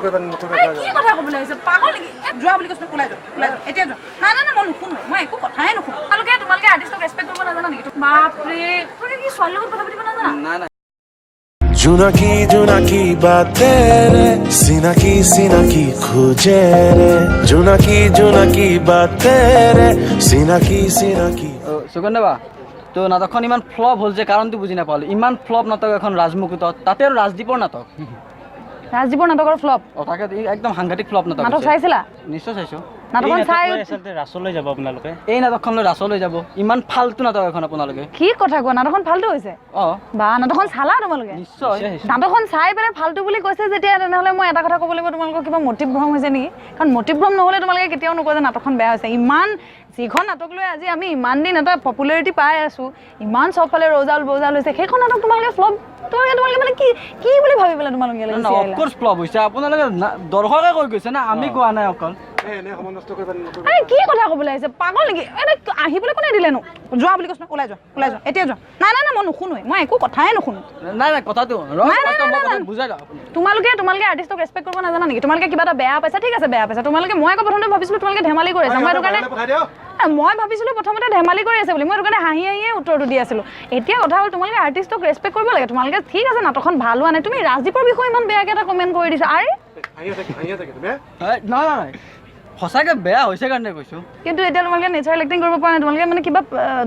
কৰিবা নতুন কি কথা ক'বলৈ আহিছে পাগল নেকি যোৱা বুলি কৈছো ওলাই যা এতিয়া যা না মই নুশুনো মই একো কথাই নুশুনো তোমালোকে আৰ্টিষ্টক ৰেছপেক্ট কৰিব নাজানা নেকি বাপৰে তুমি কি ছোৱালীৰ লগত কথা পাতিব নাজানা না जुनकी जुनकी बातें रे सिनकी सिनकी खोजे रे जुनकी जुनकी बातें रे सिनकी सिनकी সুগন্ধ বা তো নাটকখন ইমান ফ্লপ হ'ল যে কাৰণটো বুজি নাপালো ইমান ফ্লপ নাটক এখন ৰাজমুকুটত তাতে আৰু ৰাজদীপৰ নাটক ৰাজদীপৰ নাটকৰ ফ্লপ তাকে একদম সাংঘাতিক ফ্লপ নাটক নাটক চাইছিলা নিশ্চয় চাইছো নাটকখন চাই আচলতে ৰাসলৈ যাব আপোনালোকে এই নাটকখনলৈ ৰাসলৈ যাব ইমান ফাল্টু নাটক এখন আপোনালোকে কি কথা কোৱা নাটকখন ফাল্টু হৈছে বা নাটকখন চালা তোমালোকে নিশ্চয় নাটকখন চাই পেলাই ফাল্টু বুলি কৈছে যেতিয়া তেনেহ'লে মই এটা কথা ক'ব লাগিব তোমালোকৰ কিবা মটিভ ভ্ৰম হৈছে নেকি কাৰণ মটিভ ভ্ৰম নহ'লে তোমালোকে কেতিয়াও নকয় যে নাটকখন বেয়া হৈছে ইমান যিখন নাটক লৈ আজি আমি ইমান দিন এটা পপুলাৰিটি পাই আছো ইমান চবফালে ৰৌজাল বৌজাল হৈছে সেইখন নাটক তোমালোকে ফ্লপ তোমালোকে মানে কি বুলি ভাবি পেলাই তোমালোকে অফক'ৰ্চ ফ্লপ হৈছে আপোনালোকে দৰ্শকে কৈ গৈছে না আমি কোৱা নাই অকল কি কথা ক'বলৈ আহিছে পাগল নেকি আহিবলৈ কোনে দিলেনো যোৱা বুলি কৈছো ওলাই যা এতিয়া যোৱা না মই নুশুনোৱে মই একো কথাই নুশুনো নাই কথাটো বুজাই দিয়ক তোমালোকে আৰ্টিষ্টক ৰেছপেক্ট কৰিব নাজানা নেকি তোমালোকে কিবা এটা বেয়া পাইছা ঠিক আছে বেয়া পাইছা তোমালোকে মই আকৌ প্ৰথমতে ভাবিছিলো তোমালোকে ধেমালি কৰি আছা মই এইটো কাৰণে মই ভাবিছিলো প্ৰথমতে ধেমালি কৰি আছে বুলি মই এইটো কাৰণে হাঁহিয়ে উত্তৰটো দি আছিলো এতিয়া কথা হ'ল তোমালোকে আৰ্টিষ্টক ৰেছপেক্ট কৰিব লাগে তোমালোকে ঠিক আছে নাটকখন ভাল হোৱা নাই তুমি ৰাজদীপৰ বিষয়ে ইমান বেয়াকৈ এটা কমেণ্ট কৰি দিছা আৰে নহয় সঁচাকে বেয়া হৈছে কাৰণে কৈছো কিন্তু এতিয়া তোমালোকে নেচাৰেল এক্টিং কৰিব পৰা নাই তোমালোকে মানে কিবা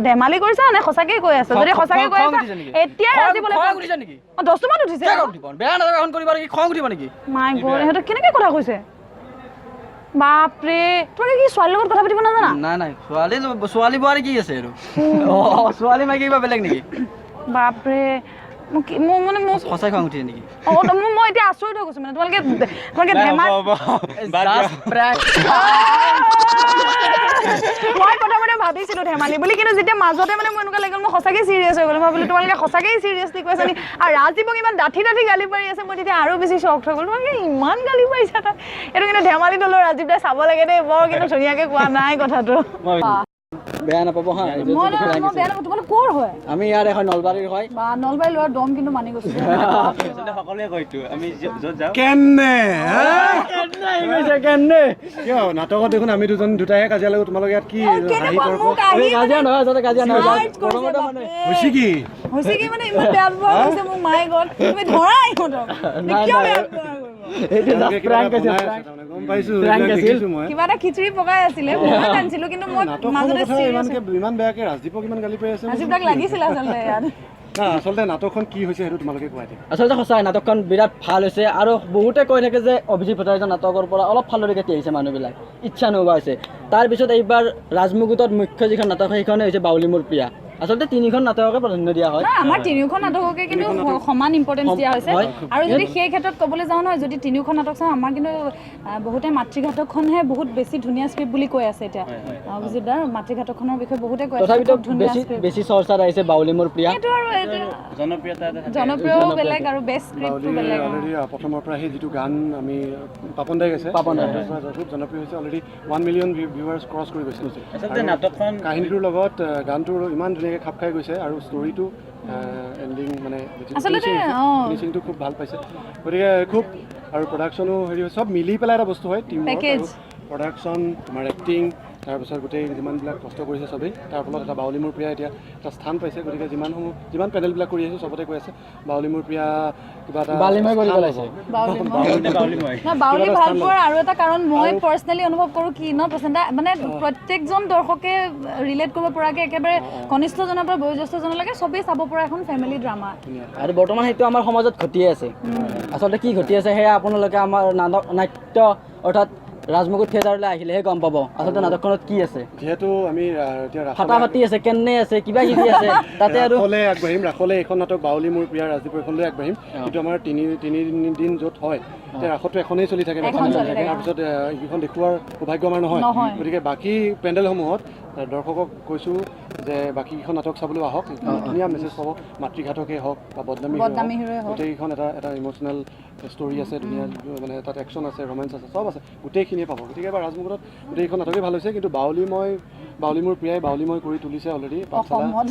ধেমালি কৰিছা নে সঁচাকে কৈ আছা যদি সঁচাকে কৈ আছা এতিয়া ৰাজদীপলৈ খং উঠিছে নেকি 10 মান উঠিছে বেয়া নাটক এখন কৰিব নেকি খং উঠিব নেকি মাই গড এটো কেনেকৈ কথা কৈছে বাপৰে তুমি কি ছোৱালীৰ লগত কথা পাতিব নাজানা নাই ছোৱালী বোৱাৰী কি আছে আৰু ছোৱালী মাইকী কিবা বেলেগ নেকি বাপৰে মোৰ সঁচাই খং উঠিছে নেকি মই এতিয়া আচৰিত হৈ গৈছো মানে তোমালোকে মই প্ৰথমতে ভাবিছিলো ধেমালি বুলি কিন্তু যেতিয়া মাজতে মানে মোৰ এনেকুৱা লাগিল মই সঁচাকৈ চিৰিয়াছ হৈ গ'লো মই বোলো তোমালোকে সঁচাকৈ চিৰিয়াছলি কৈছা নি আৰু ৰাজদীপক ইমান ডাঠি গালি পাৰি আছে মই তেতিয়া আৰু বেছি চখ হৈ গ'লো তোমালোকে ইমান গালি পাৰিছা তাত এইটো কিন্তু ধেমালি দলৰ ৰাজদীপ দাই চাব লাগে দেই বৰ কিন্তু ধুনীয়াকৈ কোৱা নাই কথাটো বেয়া নাপাব হা আমি ইয়াৰ এখন নলবাৰীৰ হয় বা নলবাৰী লোৱাৰ দম কিন্তু মানি গৈছে সকলোৱে কয়তো আমি য'ত যাওঁ কেনে কিয় নাটকত দেখোন আমি দুটাহে কাজিয়া লাগো তোমালোকে ইয়াত কি কাজিয়া নহয় যাতে কাজিয়া নহয় হৈছে কি মানে ইমান বেয়া ব্যৱহাৰ কৰিছে মোক মায়ে গ'ল তুমি ধৰা ইহঁতক কিয় বেয়া ব্যৱহাৰ কিবা এটা খিচিৰি পকাই আছিলে মই জানিছিলো কিন্তু মই মাজতে ইমান বেয়াকে ৰাজদীপক ইমান গালি পাই আছে ৰাজদীপক লাগিছিল আচলতে ইয়াত আচলতে নাটকখন কি হৈছে সেইটো তোমালোকে কোৱা আচলতে সঁচাই নাটকখন বিৰাট ভাল হৈছে আৰু বহুতে কৈ থাকে যে অভিজিত ভট্টাচাৰ্য নাটকৰ পৰা অলপ ফালৰি কাটি আহিছে মানুহবিলাক ইচ্ছা নোহোৱা হৈছে তাৰপিছত এইবাৰ ৰাজমুকুটত মুখ্য যিখন নাটক সেইখনে হৈছে বাউলী মোৰ প্ৰিয়া আচলতে তিনিখন নাটককে প্ৰাধান্য দিয়া হয় আমাৰ তিনিখন নাটককে কিন্তু সমান ইম্পৰ্টেঞ্চ দিয়া হৈছে আৰু যদি সেই ক্ষেত্ৰত ক'বলৈ যাওঁ নহয় যদি তিনিখন নাটক চাওঁ আমাৰ কিন্তু বহুতে মাতৃঘাতকখনহে বহুত বেছি ধুনীয়া স্ক্ৰিপ্ট বুলি কৈ আছে এতিয়া অভিজিত দাৰ মাতৃঘাতকখনৰ বিষয়ে বহুতে কৈ আছে তথাপিতো বেছি চৰ্চাত আহিছে বাউলী মোৰ প্ৰিয়া এইটো আৰু জনপ্ৰিয় বেলেগ আৰু বেষ্ট স্ক্ৰিপ্টটো বেলেগ অলৰেডি প্ৰথমৰ পৰা সেই যিটো গান আমি পাপন দাই গাইছে খুব জনপ্ৰিয় হৈছে অলৰেডি 1 মিলিয়ন ভিউৱাৰ্ছ ক্ৰছ কৰি গৈছে আচলতে নাটকখন কাহিনীটোৰ লগত গানটোৰ ইমান ধুনীয়াকৈ খাপ খাই গৈছে আৰু ষ্টৰিটো এণ্ডিং মানে ফিনিচিংটো খুব ভাল পাইছে গতিকে খুব আৰু প্ৰডাকশ্যনো হেৰি চব মিলি পেলাই এটা বস্তু হয় টিম প্ৰডাকশ্যন তোমাৰ এক্টিং তাৰপিছত গোটেই যিমানবিলাক কষ্ট কৰিছে চবেই তাৰ ফলত এটা বাউলী মোৰ প্ৰিয়া এতিয়া এটা স্থান পাইছে গতিকে যিমান পেনেলবিলাক কৰি আছে চবতে কৈ আছে বাউলী মোৰ প্ৰিয়া কিবা এটা বাউলী ভাল পোৱাৰ আৰু এটা কাৰণ মই পাৰ্চনেলি অনুভৱ কৰোঁ কি ন প্ৰচেণ্টা মানে প্ৰত্যেকজন দৰ্শকে ৰিলেট কৰিব পৰাকৈ একেবাৰে কনিষ্ঠজনৰ পৰা বয়োজ্যেষ্ঠজনলৈকে চবেই চাব পৰা এখন ফেমিলি ড্ৰামা আৰু বৰ্তমান সেইটো আমাৰ সমাজত ঘটি আছে আচলতে কি ঘটি আছে সেয়া আপোনালোকে আমাৰ নাট্য অৰ্থাৎ ৰাজমুকুট থিয়েটাৰলৈ আহিলেহে গম পাব আচলতে নাটকখনত কি আছে যিহেতু আমি এতিয়া ফাটাফাটি আছে কেনে আছে কিবা কিবি আছে তাতে আৰু ৰাসলৈ এখন নাটক বাউলী মোৰ প্ৰিয়া ৰাজদীপ এইখনলৈ আগবাঢ়িম কিন্তু আমাৰ তিনিদিন য'ত হয় এতিয়া ৰাসতো এখনেই চলি থাকে তাৰপিছত এইখন দেখুওৱাৰ সৌভাগ্য আমাৰ নহয় গতিকে বাকী পেণ্ডেলসমূহত দৰ্শকক কৈছোঁ যে বাকীকেইখন নাটক চাবলৈ আহক, ধুনীয়া মেছেজ পাব, মাতৃঘাতকেই হওক বা বদনামী হিৰোৱে হওক, গোটেইকেইখন এটা ইম'চনেল ষ্টৰি আছে, ধুনীয়া মানে তাত একশ্যন আছে, ৰোমেঞ্চ আছে, চব আছে, গোটেইখিনিয়ে পাব। গতিকে এবাৰ ৰাজমুকুটত গোটেইকেইখন নাটকেই ভাল হৈছে, কিন্তু বাউলী মোৰ প্ৰিয়াই বাউলী মই কৰি তুলিছে অলৰেডি অসমত।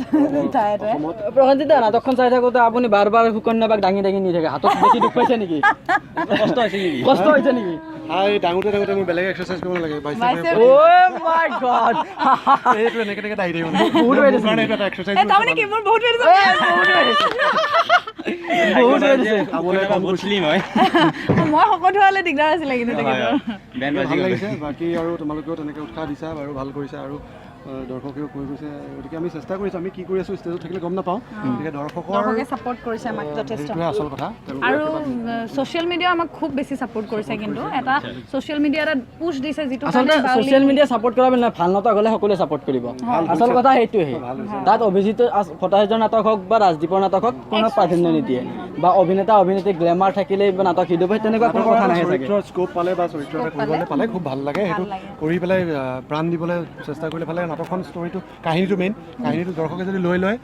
প্ৰসেনজিৎ দা, নাটকখন চাই থাকোঁতে আপুনি বাৰ বাৰ সুকন্যাবাক দাঙি নি থাকে, হাতত বেছি দুখ পাইছে নেকি? কষ্ট হৈছে নেকি? কষ্ট হৈছে নেকি? ডাঙোতে মোৰ বেলেগ এক্সাৰচাইজ কৰিব লাগে, Oh my God! এইটো এনেকৈ দাঙি থাকিব বহুত ৱেট আছে। কাৰণে এইটো এটা এক্সাৰচাইজ তাৰমানে কি মোৰ বহুত বহুত ৱেট আছে। বহুত শ্লিম হয়। মই শকত হোৱালে দিগদাৰ আছিলে কিন্তু তেখেতৰ। বেণ্ড ভাল বাজি গ'ল। লাগিছে। বাকী আৰু তোমালোকেও তেনেকৈ উৎসাহ দিছা বাৰু, ভাল কৰিছা আৰু দৰ্শকেও কৈ গৈছে। গতিকে আমি চেষ্টা কৰিছোঁ, আমি কি কৰি আছোঁ ষ্টেজত থাকিলে গম নাপাওঁ। গতিকে দৰ্শকে ছাপোৰ্ট কৰিছে আমাক যথেষ্ট। সেইটোৱে আচল কথা। আৰু ছ'চিয়েল মিডিয়া আমাক খুব বেছি ছাপোৰ্ট কৰিছে, কিন্তু এটা ছ'চিয়েল মিডিয়া এটা পুছ দিছে, যিটো আচলতে ছ'চিয়েল মিডিয়া ছাপোৰ্ট কৰা বুলি নহয়, ভাল নাটক হ'লে সকলোৱে ছাপোৰ্ট কৰিব। আচল কথা সেইটোহে। তাত অভিজিত ভট্টাচাৰ্যৰ নাটক হওক বা ৰাজদীপৰ নাটক হওক, কোনো প্ৰাধান্য নিদিয়ে, বা অভিনেত্ৰী গ্লেমাৰ থাকিলেই বা নাটক হিট হ'ব, তেনেকুৱা কোনো কথা নাহে চাগে। চৰিত্ৰৰ স্ক'প পালে বা চৰিত্ৰ এটা কৰিবলৈ পালে খুব ভাল লাগে। সেইটো কৰি পেলাই প্ৰাণ দিবলৈ চেষ্টা কৰিলে ভালে। নাটকখন ষ্টৰিটো, কাহিনীটো মেইন, কাহিনীটো দৰ্শকে যদি লৈ লয়।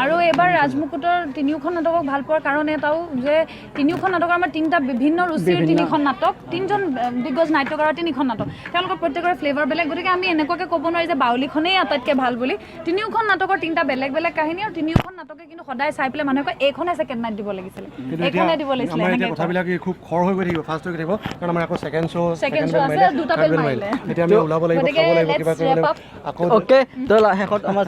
আৰু এইবাৰ ৰাজমুকুটৰ তিনিওখন নাটকক ভাল পোৱাৰ কাৰণ এটাও যে তিনিওখন নাটকৰ আমাৰ তিনিটা বিভিন্ন ৰুচিৰ তিনিখন নাটক, তিনিজন দিগ্গজ নাট্যকাৰৰ তিনিখন নাটক, তেওঁলোকৰ প্ৰত্যেকৰে ফ্লেভাৰ বেলেগ। গতিকে আমি এনেকুৱাকৈ ক'ব নোৱাৰি যে বাউলীখনেই আটাইতকৈ ভাল বুলি। তিনিওখন নাটকৰ তিনিটা বেলেগ বেলেগ কাহিনী, আৰু তিনিওখন নাটকে কিন্তু সদায় চাই পেলাই মানুহে কয় এইখনে ছেকেণ্ড নাইট দিব লাগিছিলে, এইখনে দিব লাগিছিলে। আমাৰ এতিয়া কথাবিলাক খুব খৰ হৈ গৈ থাকিব, ফাষ্ট হৈ গৈ থাকিব, কাৰণ আমাৰ আকৌ ছেকেণ্ড শ্ব' আছে, দুটা বেল মাৰিলে। এতিয়া আমি ওলাব লাগিব, খাব লাগিব, কিবা কৰিব লাগিব আকৌ। অ'কে, তো শেষত আমাৰ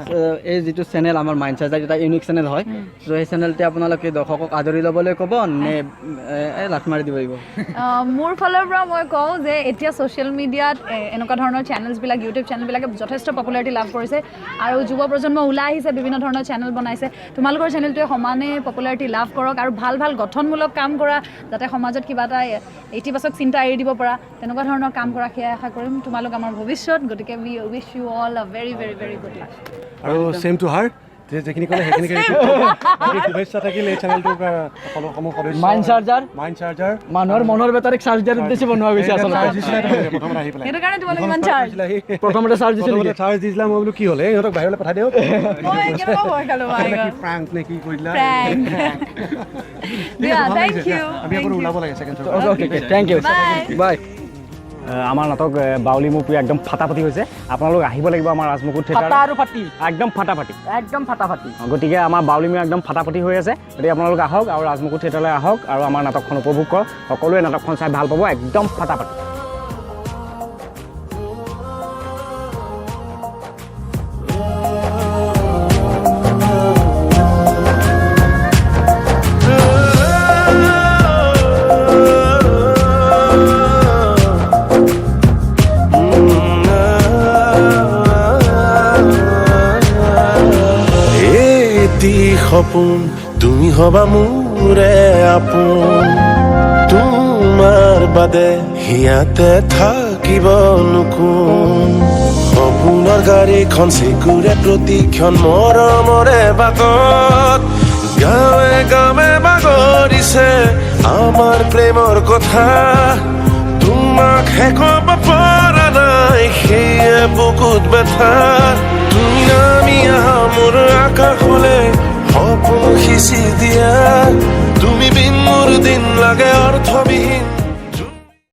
এই যিটো চেনেল আমাৰ মাইণ্ড চাৰ্জাৰ এটা ইউনিক চেনেল হয়, ত' সেই চেনেলতে আপোনালোকে দৰ্শকক আদৰি ল'বলৈ ক'ব নে লাঠ মাৰি দিব লাগিব? মোৰ ফালৰ পৰা মই কওঁ যে এতিয়া ছ'চিয়েল মিডিয়াত এনেকুৱা ধৰণৰ চেনেলছবিলাক, ইউটিউব চেনেলবিলাকে যথেষ্ট পপুলাৰিটি লাভ কৰিছে, আৰু যুৱ প্ৰজন্ম ওলাই আহিছে, বিভিন্ন ধৰণৰ চেনেল বনাইছে। তোমালোকৰ চেনেলটোৱে সমানে পপুলাৰিটি লাভ কৰক, আৰু ভাল ভাল গঠনমূলক কাম কৰা, যাতে সমাজত কিবা এটা ইতিবাচক চিন্তা এৰি দিব পৰা, তেনেকুৱা ধৰণৰ কাম কৰা, সেয়া আশা কৰিম। তোমালোক আমাৰ ভৱিষ্যত, গতিকে we wish you all a very very very good luck. আৰু ছেম টু হাৰ, যিখিনি ক'লে সেইখিনিকে শুভেচ্ছা থাকিল এই চেনেলটোৰ সকলোসমূহ সদস্য। মাইণ্ড চাৰ্জাৰ মানুহৰ মনৰ বেটাৰীক চাৰ্জ দিয়াৰ উদ্দেশ্যে বনোৱা গৈছে আচলতে। প্ৰথমতে আহি পেলাই সেইটো কাৰণে তোমালোক ইমান চাৰ্জ প্ৰথমতে চাৰ্জ দিছিল নেকি? চাৰ্জ দিছিলা, মই বোলো কি হ'লে সিহঁতক বাহিৰলৈ পঠাই দিয়ক, মই কেনেকুৱা ভয় খালো ফ্ৰাংক নে কি কৰি দিলা। Thank you. আমি আকৌ ওলাব লাগে second show'. Thank you, bye. আমাৰ নাটক বাউলী মোৰ প্ৰিয় একদম ফাটাফাটি হৈছে। আপোনালোক আহিব লাগিব আমাৰ ৰাজমুকুট থিয়েটাৰ, একদম ফাটাফাটি। গতিকে আমাৰ বাউলী মোৰ একদম ফাটাফাটি হৈ আছে। গতিকে আপোনালোক আহক আৰু ৰাজমুকুট থিয়েটাৰলৈ আহক আৰু আমাৰ নাটকখন উপভোগ কৰক। সকলোৱে নাটকখন চাই ভাল পাব, একদম ফাটাফাটি। সপোন তুমি হবা মোৰে আপোন, তোমাৰ বাদে হিয়াতে থাকিব নোকোন। সপোনৰ গাড়ীখন চিকুৰে প্ৰতিক্ষণ মৰমৰে বাটত, গাঁৱে গাঁৱে বাগৰিছে আমাৰ প্ৰেমৰ কথা। তোমাক শেষব পৰা নাই সেয়ে বুকুত ব্যথা। তুমি নামি আহা মোৰ আকাশলে, সপোন সিঁচি দিয়া, তুমি বিন মোৰ দিন লাগে অৰ্থবিহীন।